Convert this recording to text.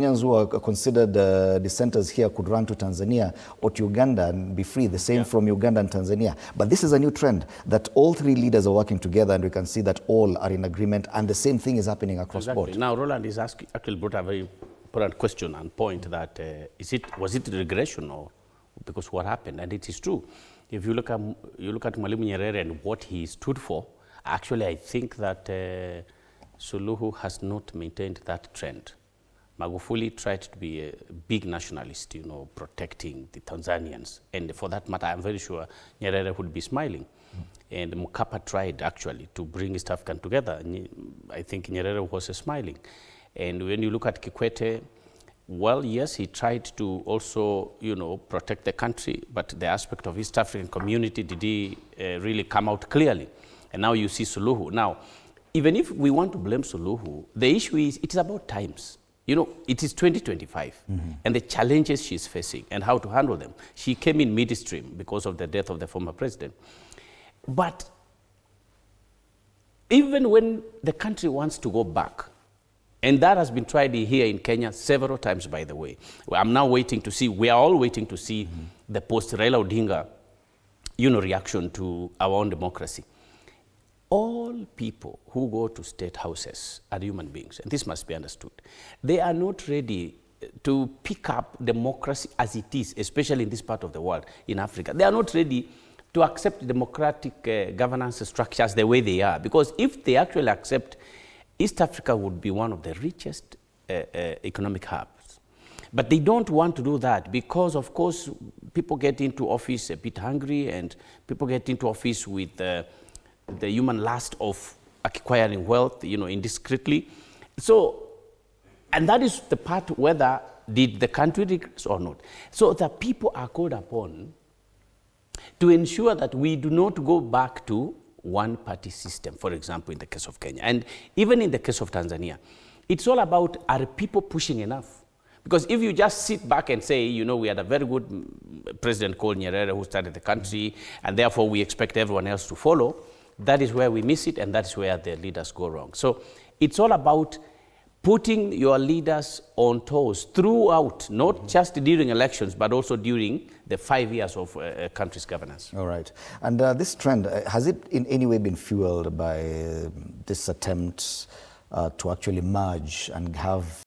Kenyans who are considered dissenters here could run to Tanzania or to Uganda and be free, the same from Uganda and Tanzania. But this is a new trend that all three leaders are working together, and we can see that all are in agreement, and the same thing is happening across board. Now, Roland is actually brought a very important question and point that was it regression or because what happened? And it is true. If you look at Mwalimu Nyerere and what he stood for, actually I think that Suluhu has not maintained that trend. Magufuli tried to be a big nationalist, you know, protecting the Tanzanians. And for that matter, I'm very sure Nyerere would be smiling. And Mkapa tried actually to bring East African together. I think Nyerere was smiling. And when you look at Kikwete, well, yes, he tried to also, you know, protect the country, but the aspect of East African community, did he really come out clearly? And now you see Suluhu. Now, even if we want to blame Suluhu, the issue is, it is about times. You know, it is 2025, and the challenges she's facing and how to handle them. She came in midstream because of the death of the former president. But even when the country wants to go back, and that has been tried here in Kenya several times, by the way. I'm now waiting to see, we are all waiting to see the post-Raila Odinga, you know, reaction to our own democracy. All people who go to state houses are human beings, and this must be understood. They are not ready to pick up democracy as it is, especially in this part of the world, in Africa. They are not ready to accept democratic governance structures the way they are, because if they actually accept, East Africa would be one of the richest economic hubs. But they don't want to do that because, of course, people get into office a bit hungry, and people get into office with the human lust of acquiring wealth, you know, indiscreetly. So, and that is the part whether did the country regress or not. So the people are called upon to ensure that we do not go back to one-party system, for example, in the case of Kenya. And even in the case of Tanzania, it's all about, are people pushing enough? Because if you just sit back and say, you know, we had a very good president called Nyerere who started the country, and therefore we expect everyone else to follow, that is where we miss it, and that is where the leaders go wrong. So it's all about putting your leaders on toes throughout, not just during elections, but also during the 5 years of a country's governance. All right. And this trend, has it in any way been fueled by this attempt to actually merge and have